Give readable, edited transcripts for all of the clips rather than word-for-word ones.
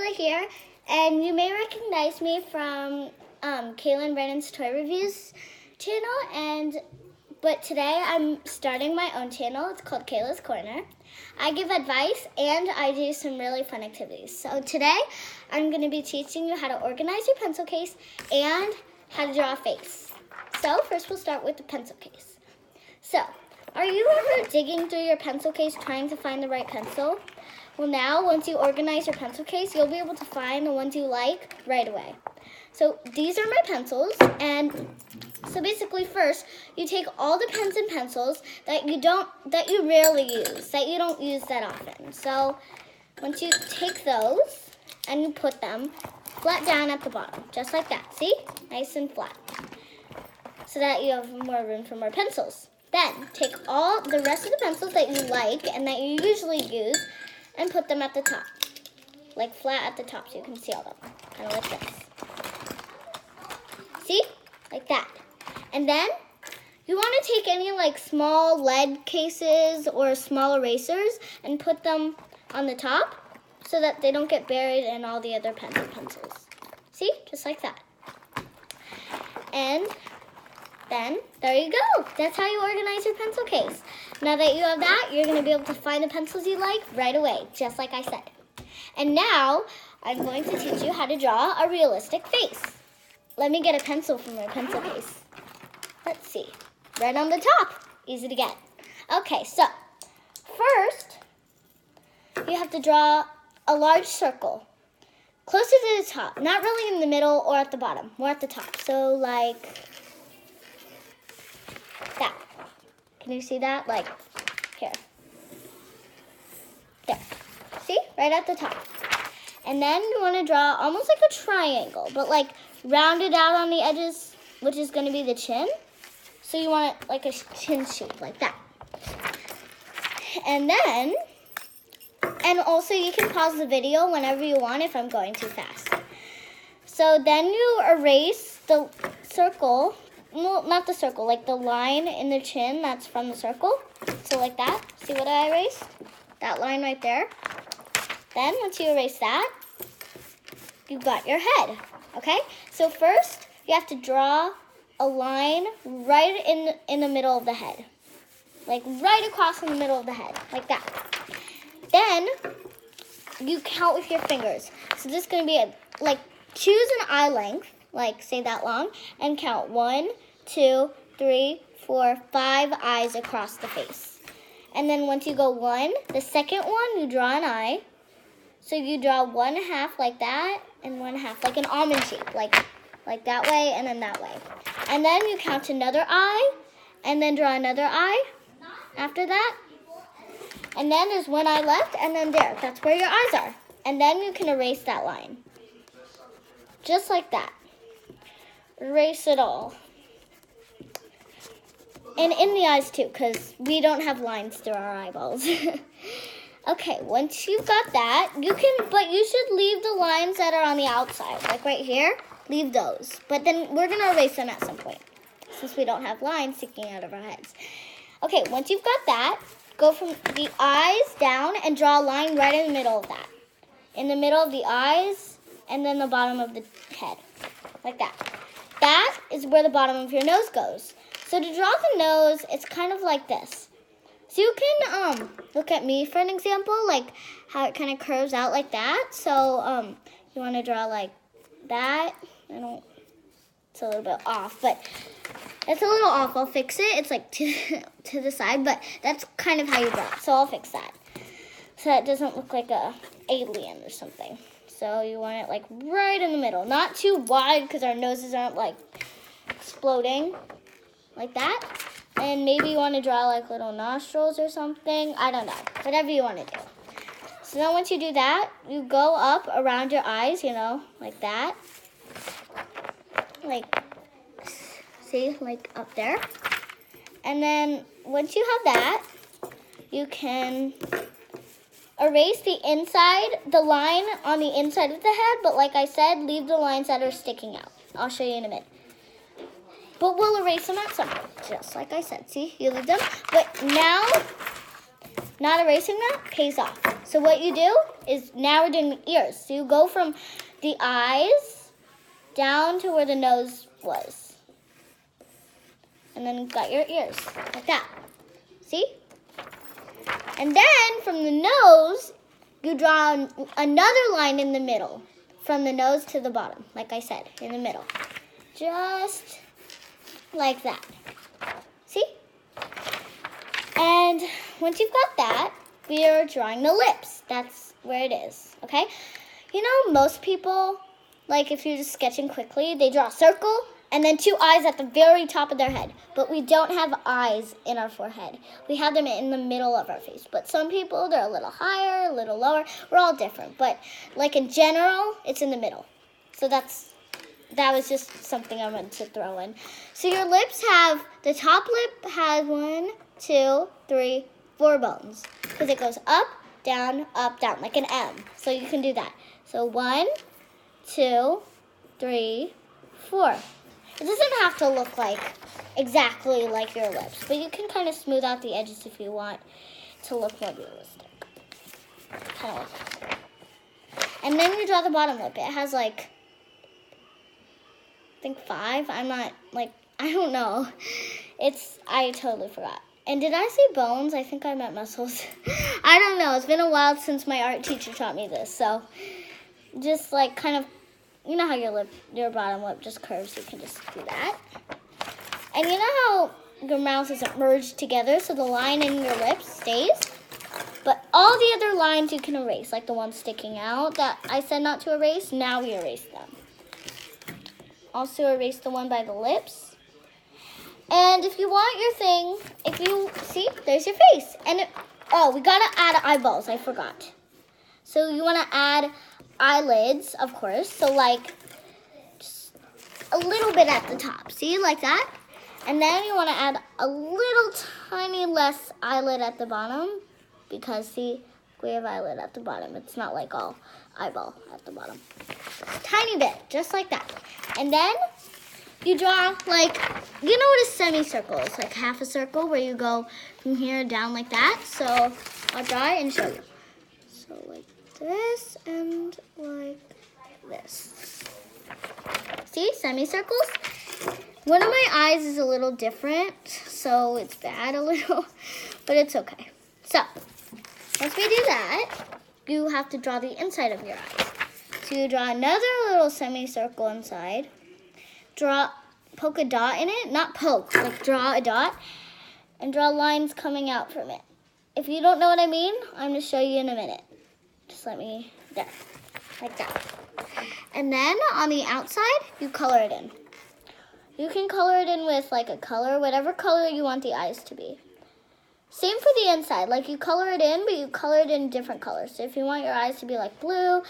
Kayla here, and you may recognize me from Kayla and Brennan's Toy Reviews channel, but today I'm starting my own channel. It's called Kayla's Korner. I give advice and I do some really fun activities. So today I'm going to be teaching you how to organize your pencil case and how to draw a face. So first we'll start with the pencil case. So, are you ever digging through your pencil case trying to find the right pencil? Well, now, once you organize your pencil case, you'll be able to find the ones you like right away. So, these are my pencils, and so basically first, you take all the pens and pencils that you rarely use, that you don't use that often. So, once you take those, and you put them flat down at the bottom, just like that, see? Nice and flat, so that you have more room for more pencils. Then, take all the rest of the pencils that you like and that you usually use and put them at the top. Like flat at the top so you can see all of them. Kind of like this. See? Like that. And then, you want to take any like small lead cases or small erasers and put them on the top so that they don't get buried in all the other pens and pencils. See? Just like that. And then, there you go. That's how you organize your pencil case. Now that you have that, you're going to be able to find the pencils you like right away, just like I said. And now, I'm going to teach you how to draw a realistic face. Let me get a pencil from my pencil case. Let's see. Right on the top. Easy to get. Okay, so, first, you have to draw a large circle. Closer to the top. Not really in the middle or at the bottom. More at the top. So, like that. Can you see that? Like, here. There. See? Right at the top. And then you want to draw almost like a triangle, but like rounded out on the edges, which is going to be the chin. So you want it like a chin shape, like that. And then, and also you can pause the video whenever you want if I'm going too fast. So then you erase the circle. No, not the circle, like the line in the chin that's from the circle. So like that. See what I erased? That line right there. Then once you erase that, you've got your head. Okay? So first, you have to draw a line right in the middle of the head. Like right across in the middle of the head. Like that. Then, you count with your fingers. So this is going to be like, choose an eye length. Like, say that long, and count 1, 2, 3, 4, 5 eyes across the face. And then once you go 1, the second one, you draw an eye. So you draw 1/2 like that, and 1/2 like an almond shape, like that way, and then that way. And then you count another eye, and then draw another eye after that. And then there's one eye left, and then there, that's where your eyes are. And then you can erase that line. Just like that. Erase it all. And in the eyes too, because we don't have lines through our eyeballs. Okay, once you've got that, but you should leave the lines that are on the outside, like right here, leave those. But then we're going to erase them at some point, since we don't have lines sticking out of our heads. Okay, once you've got that, go from the eyes down and draw a line right in the middle of that. In the middle of the eyes, and then the bottom of the head, like that. That is where the bottom of your nose goes. So to draw the nose, it's kind of like this. So you can look at me for an example, like how it kind of curves out like that. So you want to draw like that. It's a little bit off, but it's a little off. I'll fix it. It's like to the side, but that's kind of how you draw it. So I'll fix that. So it doesn't look like a alien or something. So you want it like right in the middle. Not too wide because our noses aren't like exploding like that. And maybe you want to draw like little nostrils or something. I don't know. Whatever you want to do. So then once you do that, you go up around your eyes, like that. Like, see, like up there. And then once you have that, you can erase the line on the inside of the head, but like I said, leave the lines that are sticking out. I'll show you in a minute. But we'll erase them at some point, just like I said. See, you leave them. But now, not erasing that pays off. So what you do is, now we're doing the ears. So you go from the eyes down to where the nose was. And then you've got your ears, like that. See? And then from the nose, you draw another line in the middle. From the nose to the bottom, like I said, in the middle. Just like that. See? And once you've got that, we are drawing the lips. That's where it is, okay? You know, most people, like if you're just sketching quickly, they draw a circle and then 2 eyes at the very top of their head. But we don't have eyes in our forehead. We have them in the middle of our face. But some people, they're a little higher, a little lower. We're all different. But like in general, it's in the middle. So that was just something I wanted to throw in. So your lips have, the top lip has 1, 2, 3, 4 bones. Because it goes up, down, like an M. So you can do that. So 1, 2, 3, 4. It doesn't have to look like exactly like your lips, but you can kind of smooth out the edges if you want to look more realistic. Kind of like that. And then you draw the bottom lip. It has like, I think 5. I don't know. I totally forgot. And did I say bones? I think I meant muscles. I don't know. It's been a while since my art teacher taught me this. So just like kind of, you know how your bottom lip just curves, you can just do that. And you know how your mouth isn't merged together, so the line in your lips stays? But all the other lines you can erase, like the ones sticking out that I said not to erase, now we erase them. Also erase the one by the lips. And if you want your thing, see, there's your face. And we gotta add eyeballs, I forgot. So you wanna add eyelids, of course, so like just a little bit at the top, see, like that. And then you want to add a little tiny less eyelid at the bottom, because see, we have eyelid at the bottom. It's not like all eyeball at the bottom. Tiny bit, just like that. And then you draw like, you know what a semicircle is, like half a circle where you go from here down like that. So I'll draw it and show you. So like this and like this. See, semicircles? One of my eyes is a little different, so it's bad a little, but it's okay. So, once we do that, you have to draw the inside of your eyes. So you draw another little semicircle inside, poke a dot in it, not poke, like draw a dot, and draw lines coming out from it. If you don't know what I mean, I'm going to show you in a minute. Just there, like that. And then on the outside, you color it in. You can color it in with like a color, whatever color you want the eyes to be. Same for the inside, like you color it in, but you color it in different colors. So if you want your eyes to be like blue,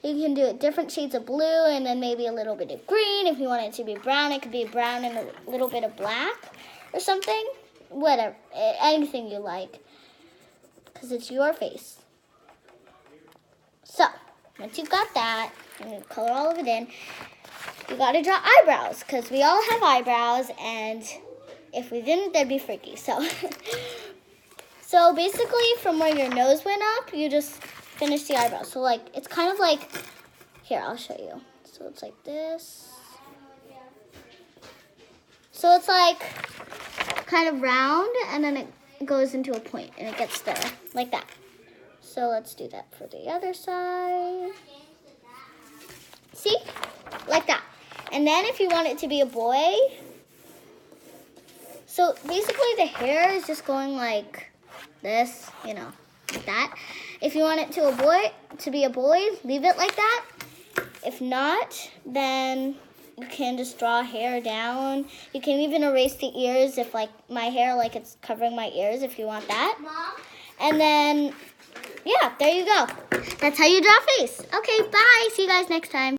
you can do it different shades of blue and then maybe a little bit of green. If you want it to be brown, it could be brown and a little bit of black or something. Whatever, anything you like, because it's your face. So, once you've got that, and you color all of it in, you got to draw eyebrows, because we all have eyebrows, and if we didn't, they'd be freaky. So, so basically, from where your nose went up, you just finish the eyebrows. So, like, it's kind of like, here, I'll show you. So, it's like this. So, it's like kind of round, and then it goes into a point, and it gets there, like that. So, let's do that for the other side. See? Like that. And then if you want it to be a boy, so basically the hair is just going like this, you know, like that. If you want it to be a boy, leave it like that. If not, then you can just draw hair down. You can even erase the ears if like my hair, like it's covering my ears if you want that. Mom? And then, yeah, there you go. That's how you draw a face. Okay, bye. See you guys next time.